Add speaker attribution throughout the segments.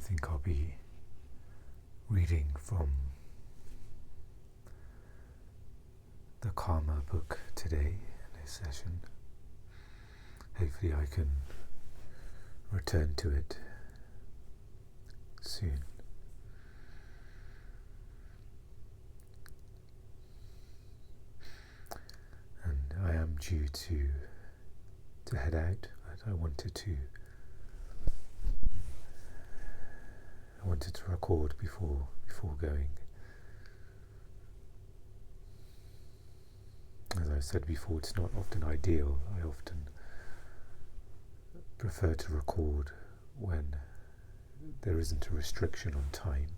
Speaker 1: think I'll be reading from the Karma book today in this session. Hopefully I can return to it soon. And I am due to head out, but I wanted to record before going. As I've said before, it's not often ideal. I often prefer to record when there isn't a restriction on time,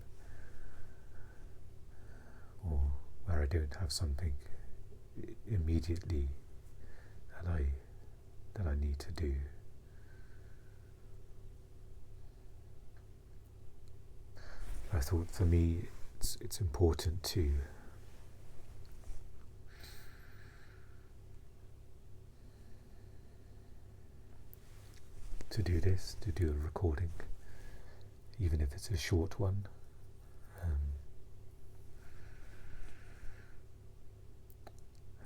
Speaker 1: or where I don't have something immediately that I need to do. I thought for me it's important to do this, to do a recording, even if it's a short one. I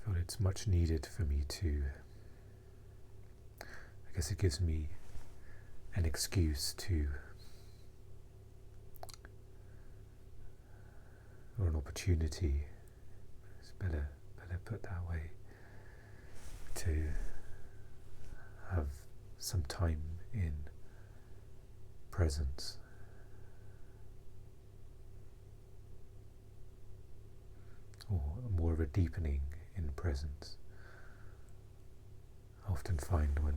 Speaker 1: thought it's much needed for me to, I guess it gives me an excuse to, or an opportunity, it's better put that way, to have some time in presence. Or more of a deepening in presence. I often find when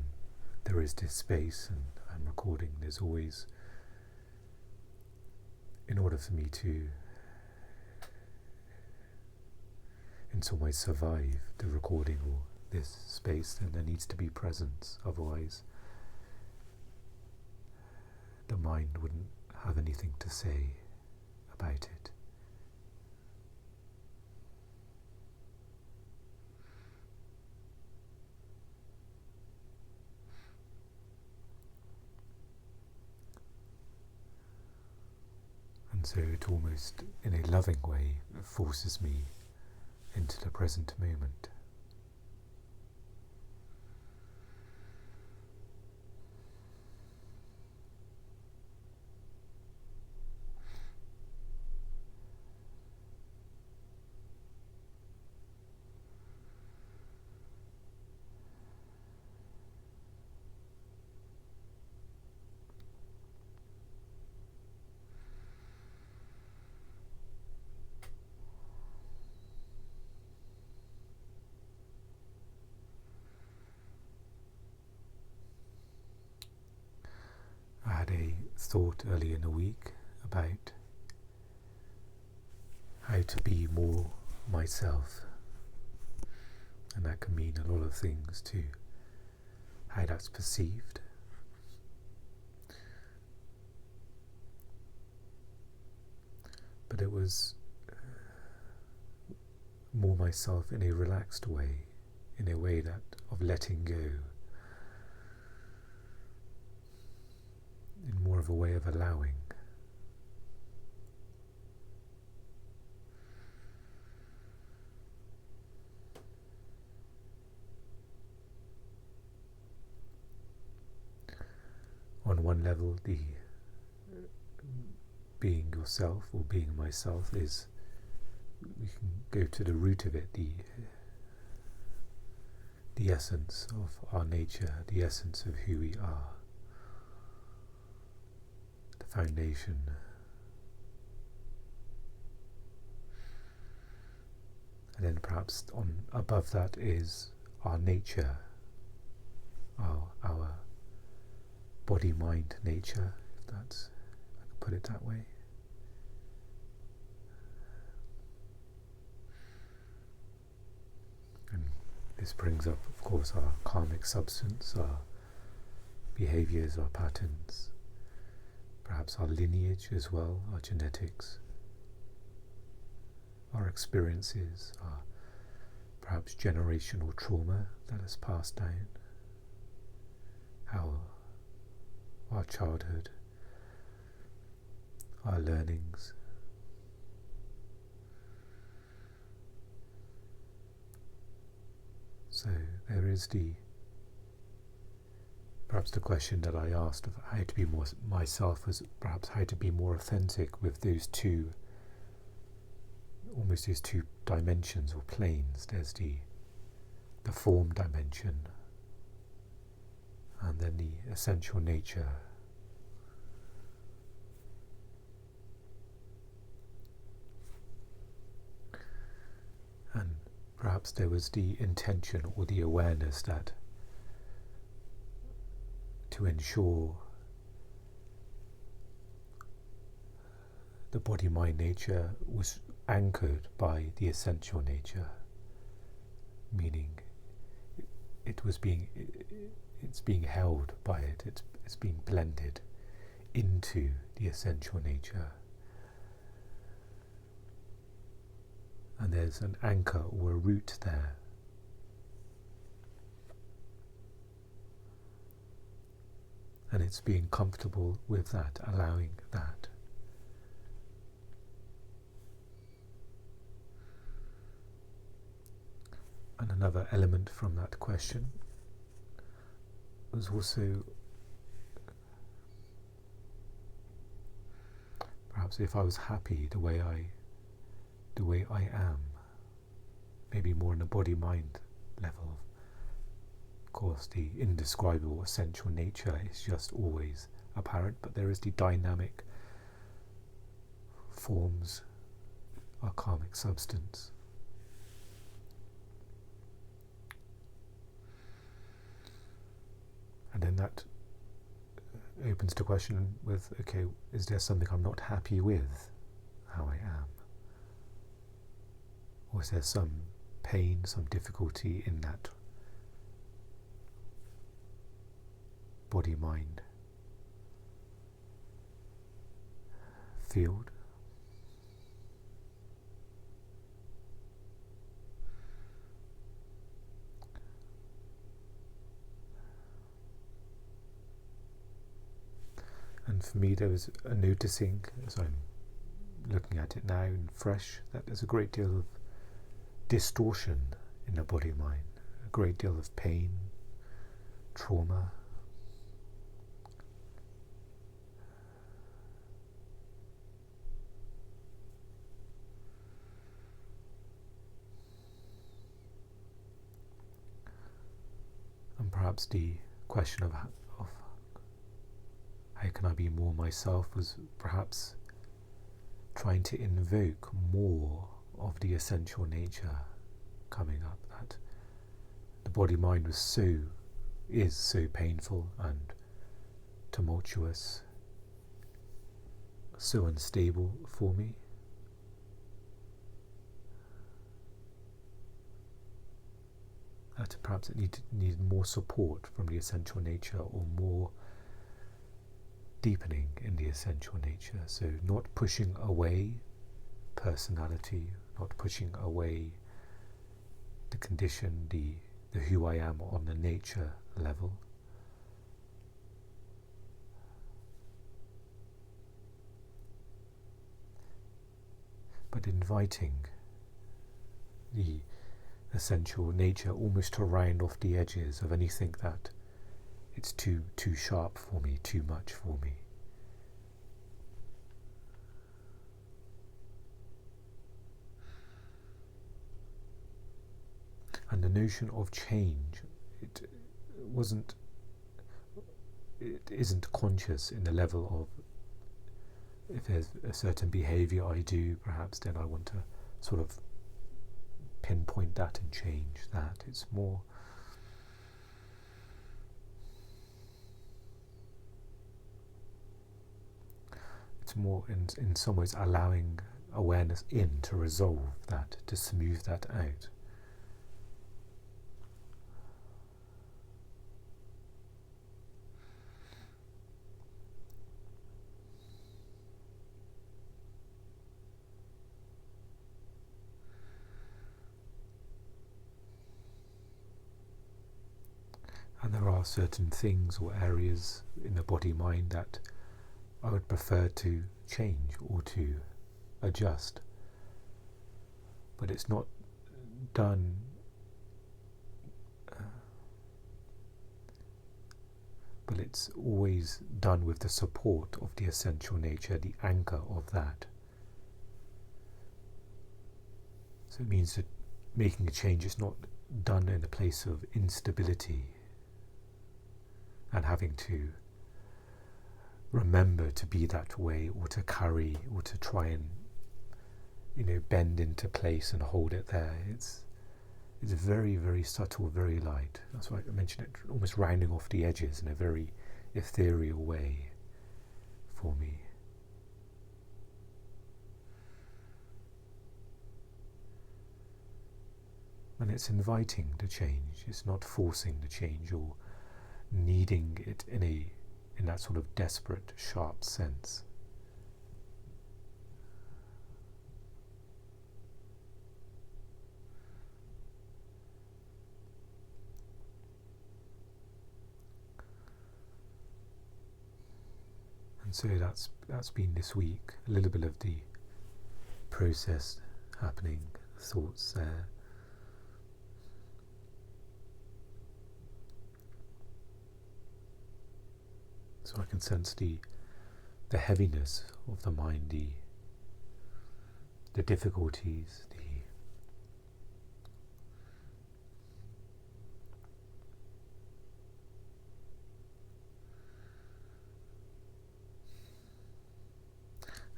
Speaker 1: there is this space and I'm recording, there's always, in order for me to in some way survive the recording or this space, then there needs to be presence, otherwise the mind wouldn't have anything to say about it. And so it almost, in a loving way, forces me into the present moment. I had a thought early in the week about how to be more myself, and that can mean a lot of things to how that's perceived. But it was more myself in a relaxed way, in a way that of letting go, in more of a way of allowing. On one level, the being yourself or being myself is, we can go to the root of it, the essence of our nature, the essence of who we are, the foundation. And then perhaps above that is our nature, our body-mind nature, if I could put it that way. And this brings up, of course, our karmic substance, our behaviors, our patterns, perhaps our lineage as well, our genetics, our experiences, our perhaps generational trauma that has passed down, our childhood, our learnings. So there is perhaps the question that I asked of how to be more myself was perhaps how to be more authentic with those two, almost these two dimensions or planes. There's the form dimension and then the essential nature. And perhaps there was the intention or the awareness that to ensure the body-mind nature was anchored by the essential nature, meaning it's being held by it, it's being blended into the essential nature. And there's an anchor or a root there. And it's being comfortable with that, allowing that. And another element from that question was also perhaps if I was happy the way I am, maybe more on a body-mind level. Of course, the indescribable essential nature is just always apparent, but there is the dynamic forms, our karmic substance. And then that opens the question with, okay, is there something I'm not happy with how I am? Or is there some pain, some difficulty in that body-mind field? And for me there was a noticing, as I'm looking at it now and fresh, that there's a great deal of distortion in the body-mind, a great deal of pain, trauma, and perhaps the question of how can I be more myself was perhaps trying to invoke more of the essential nature coming up, that the body-mind is so painful and tumultuous, so unstable for me. That perhaps it needed more support from the essential nature, or more deepening in the essential nature. So not pushing away personality, not pushing away the condition, the who I am on the nature level, but inviting the essential nature almost to round off the edges of anything that it's too sharp for me, too much for me. And the notion of change, it isn't conscious in the level of, if there's a certain behaviour I do, perhaps then I want to sort of pinpoint that and change that. It's more in some ways allowing awareness in to resolve that, to smooth that out. And there are certain things or areas in the body-mind that I would prefer to change or to adjust. But it's not done but it's always done with the support of the essential nature, the anchor of that. So it means that making a change is not done in a place of instability and having to remember to be that way or to carry or to try and bend into place and hold it there. It's very, very subtle, very light. That's why I mentioned it, almost rounding off the edges in a very ethereal way for me. And it's inviting the change. It's not forcing the change or needing it in that sort of desperate, sharp sense. And so that's been this week, a little bit of the process happening, thoughts there. So I can sense the heaviness of the mind, the difficulties,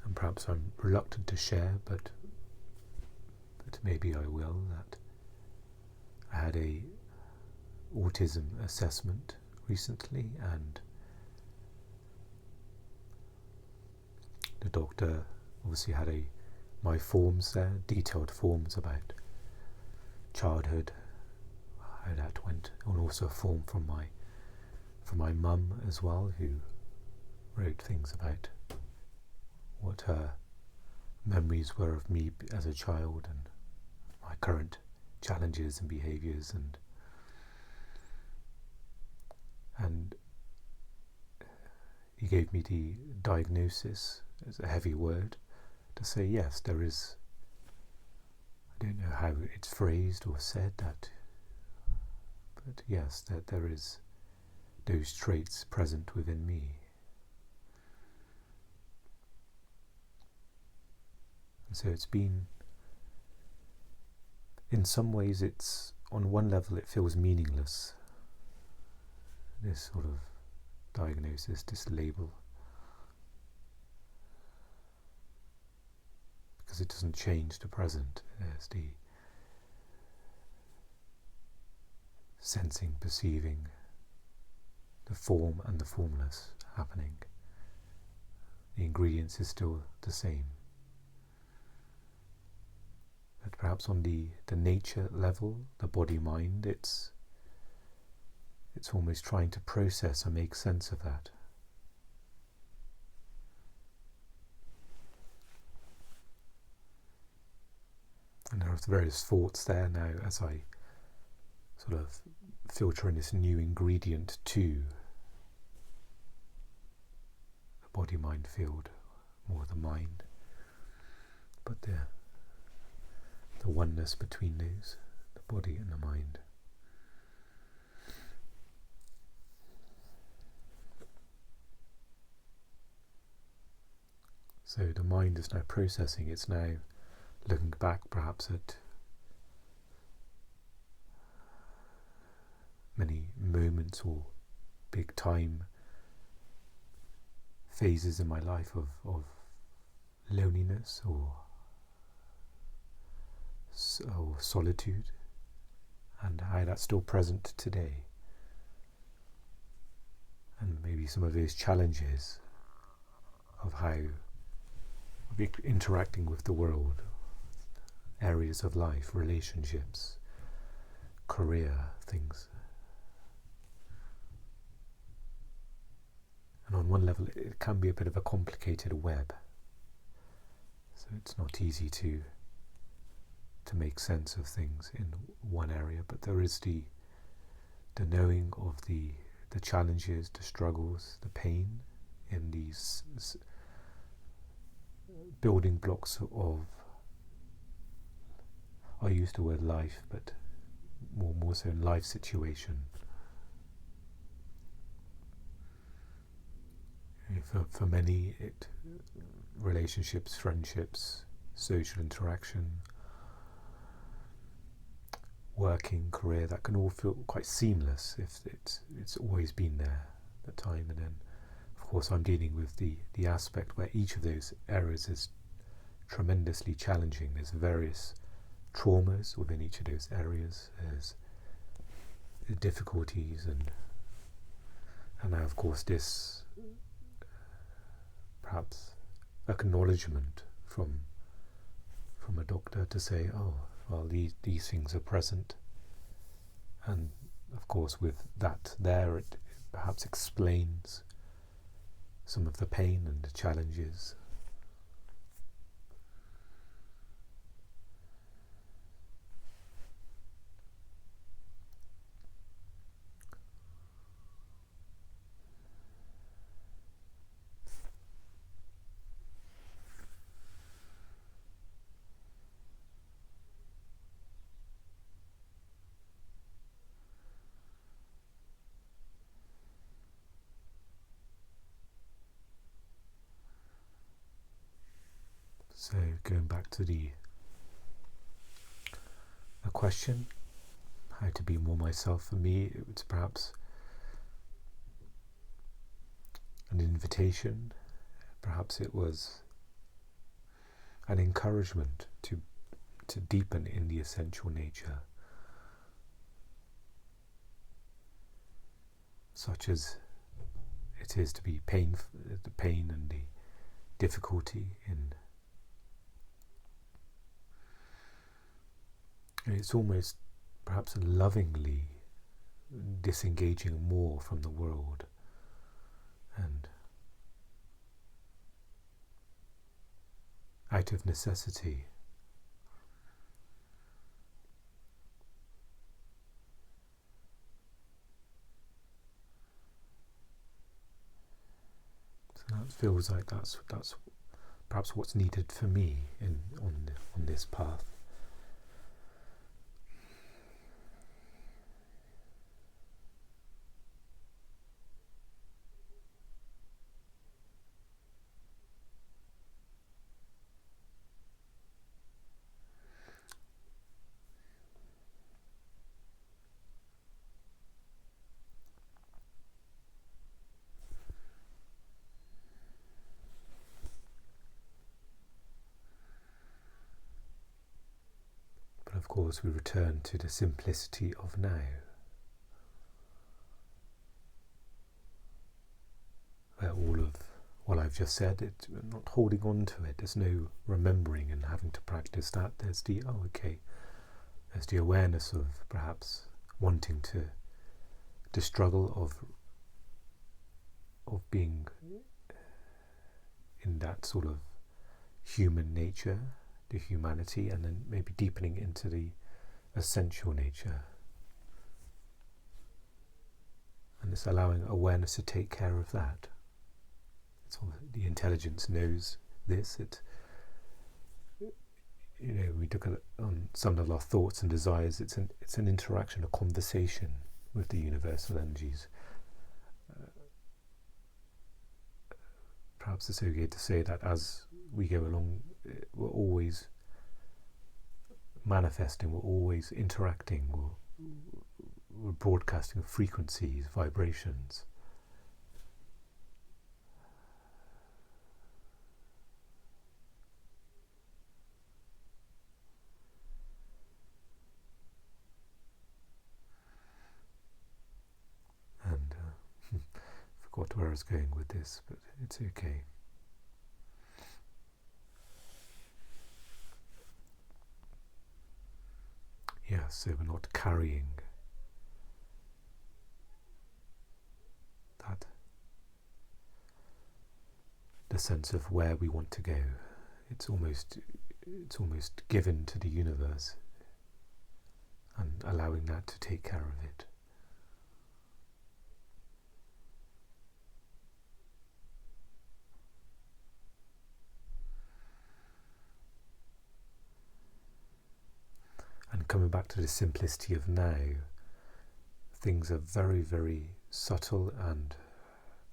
Speaker 1: and perhaps I'm reluctant to share, but maybe I will, that I had a autism assessment recently, and the doctor obviously had my forms there, detailed forms about childhood, how that went, and also a form from my mum as well, who wrote things about what her memories were of me as a child and my current challenges and behaviours, and he gave me the diagnosis. It's a heavy word to say, yes, there is, I don't know how it's phrased or said that, but yes, that there is those traits present within me. And so it's been, in some ways, it's, on one level it feels meaningless, this sort of diagnosis, this label, because it doesn't change the present. There's the sensing, perceiving, the form and the formless happening. The ingredients is still the same. But perhaps on the nature level, the body-mind, it's almost trying to process and make sense of that. And there are various thoughts there now as I sort of filter in this new ingredient to the body-mind field, more the mind, but the oneness between those, the body and the mind. So the mind is now processing, it's now looking back perhaps at many moments or big time phases in my life of loneliness or solitude, and how that's still present today, and maybe some of those challenges of how interacting with the world, areas of life, relationships, career, things. And on one level it can be a bit of a complicated web, so it's not easy to make sense of things in one area, but there is the knowing of the challenges, the struggles, the pain in these building blocks of, I use the word life, but more so in life situation. For many, relationships, friendships, social interaction, working, career, that can all feel quite seamless if it's always been there at the time. And then, of course, I'm dealing with the aspect where each of those areas is tremendously challenging. There's various traumas within each of those areas. There's difficulties, and now, of course, this perhaps acknowledgement from a doctor to say, oh, well, these things are present, and of course with that there, it perhaps explains some of the pain and the challenges. So going back to the question, how to be more myself, for me it was perhaps an invitation, perhaps it was an encouragement to deepen in the essential nature, such as it is to be the pain and the difficulty in. It's almost perhaps lovingly disengaging more from the world and out of necessity. So that feels like that's perhaps what's needed for me on this path. Of course, we return to the simplicity of now. Where all of what I've just said, not holding on to it, there's no remembering and having to practice that. There's there's the awareness of perhaps wanting to struggle of being in that sort of human nature, the humanity, and then maybe deepening into the essential nature. And it's allowing awareness to take care of that. The intelligence knows this. We look at on some of our thoughts and desires. It's an interaction, a conversation with the universal energies. Perhaps it's okay to say that as we go along, we're always manifesting, we're always interacting, we're broadcasting frequencies, vibrations. And forgot where I was going with this, but it's okay. Yeah, so we're not carrying the sense of where we want to go. It's almost given to the universe and allowing that to take care of it. coming back to the simplicity of now, things are very, very subtle and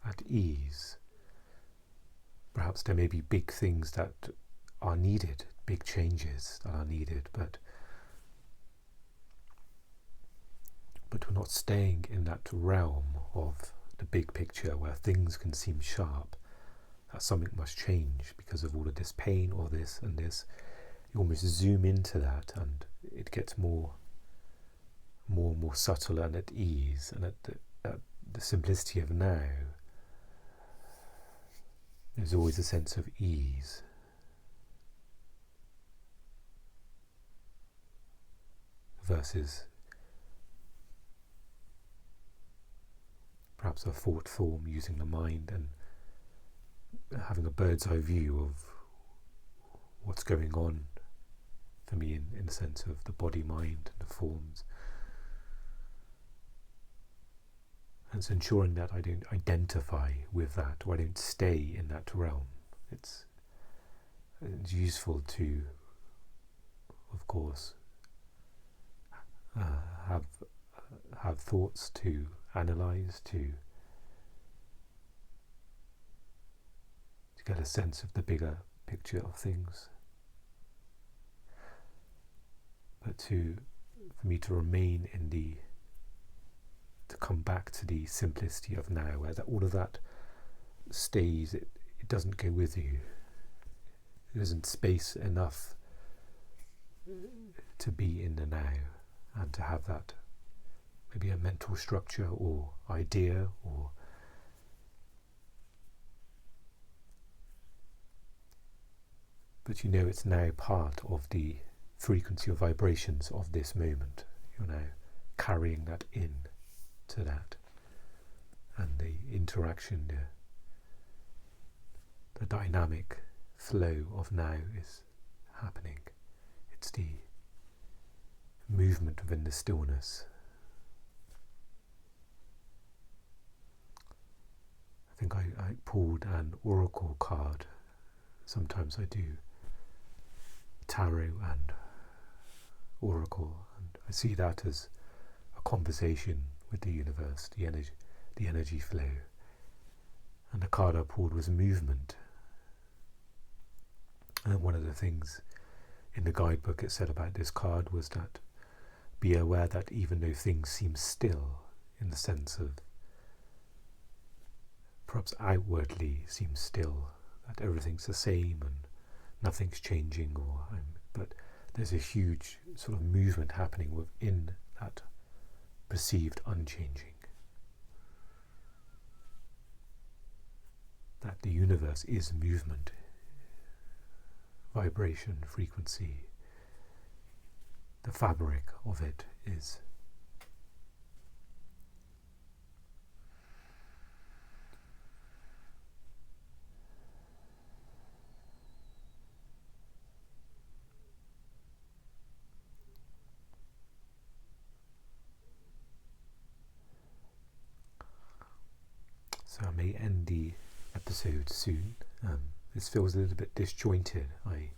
Speaker 1: at ease. Perhaps there may be big things that are needed, big changes that are needed, but we're not staying in that realm of the big picture where things can seem sharp, that something must change because of all of this pain or this and this. You almost zoom into that and it gets more and more subtle and at ease, and at the simplicity of now, there's always a sense of ease. Versus perhaps a thought form using the mind and having a bird's eye view of what's going on for me in the sense of the body, mind and the forms. And it's ensuring that I don't identify with that, or I don't stay in that realm. It's useful to, of course, have thoughts to analyze, to get a sense of the bigger picture of things. But for me to remain to come back to the simplicity of now, where all of that stays, it doesn't go with you. There isn't space enough to be in the now and to have that maybe a mental structure or idea, but you know it's now part of the frequency or vibrations of this moment. You're now carrying that in to that, and the interaction, the dynamic flow of now is happening. It's the movement within the stillness. I think I pulled an oracle card. Sometimes I do tarot and oracle, and I see that as a conversation with the universe, the energy flow. And the card I pulled was movement. And one of the things in the guidebook it said about this card was that be aware that even though things seem still, in the sense of perhaps outwardly seem still, that everything's the same and nothing's changing, but there's a huge sort of movement happening within that perceived unchanging. That the universe is movement, vibration, frequency. The fabric of it is. So I may end the episode soon. This feels a little bit disjointed. When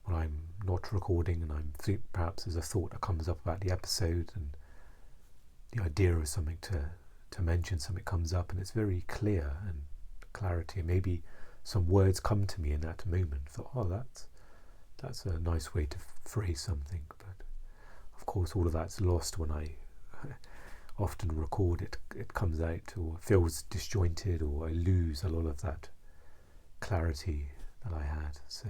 Speaker 1: I'm not recording and perhaps there's a thought that comes up about the episode and the idea of something to mention, something comes up and it's very clear and clarity, and maybe some words come to me in that moment for, that's a nice way to phrase something. But of course all of that's lost when I often record it. It comes out or feels disjointed, or I lose a lot of that clarity that I had. So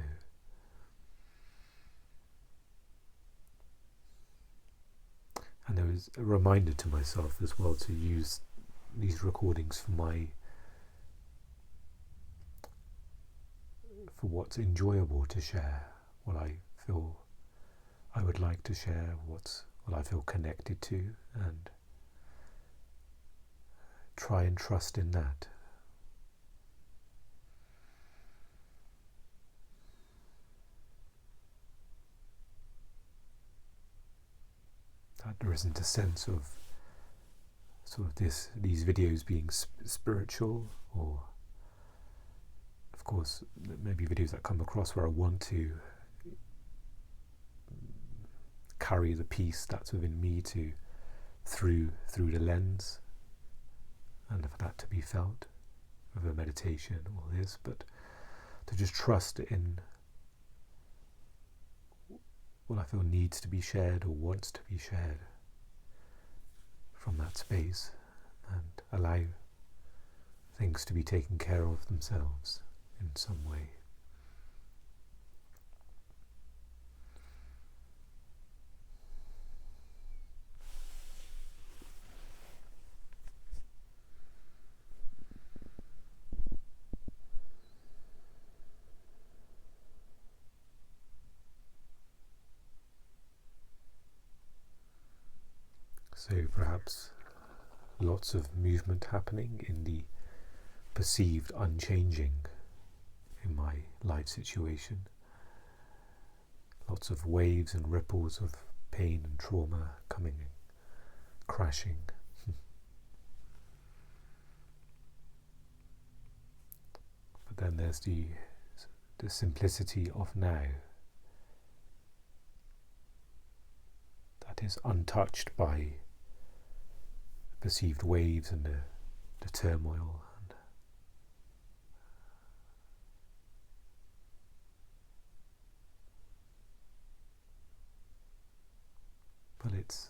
Speaker 1: and there was a reminder to myself as well to use these recordings for what's enjoyable to share, what I feel I would like to share, what I feel connected to, and try and trust in that. That there isn't a sense of sort of these videos being spiritual, or of course, there may be videos that come across where I want to carry the peace that's within me through the lens, and for that to be felt with a meditation or this, but to just trust in what I feel needs to be shared or wants to be shared from that space, and allow things to be taken care of themselves in some way. So perhaps lots of movement happening in the perceived unchanging in my life situation. Lots of waves and ripples of pain and trauma coming and crashing. But then there's the simplicity of now that is untouched by perceived waves and the turmoil. But it's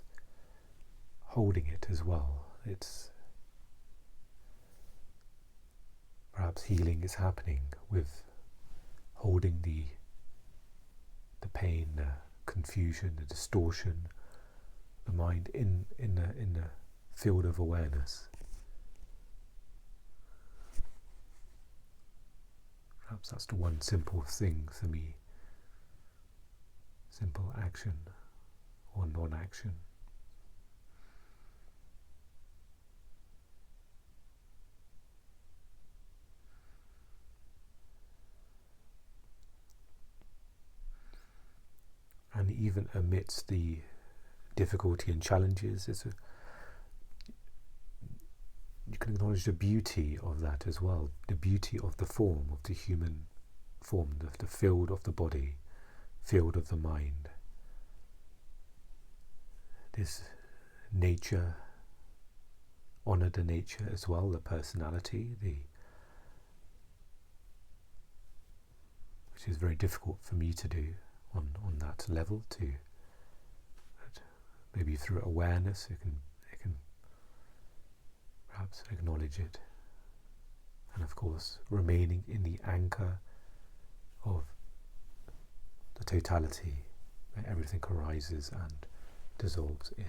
Speaker 1: holding it as well. It's perhaps healing is happening with holding the pain, the confusion, the distortion, the mind in the field of awareness. Perhaps that's the one simple thing for me. Simple action or non-action. And even amidst the difficulty and challenges, you can acknowledge the beauty of that as well, the beauty of the form, of the human form, the field of the body, field of the mind. This nature, honour the nature as well, the personality, which is very difficult for me to do on that level, but maybe through awareness it can perhaps acknowledge it, and of course remaining in the anchor of the totality where everything arises and dissolves in.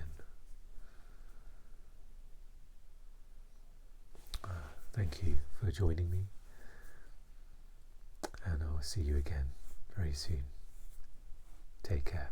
Speaker 1: Thank you for joining me, and I'll see you again very soon. Take care.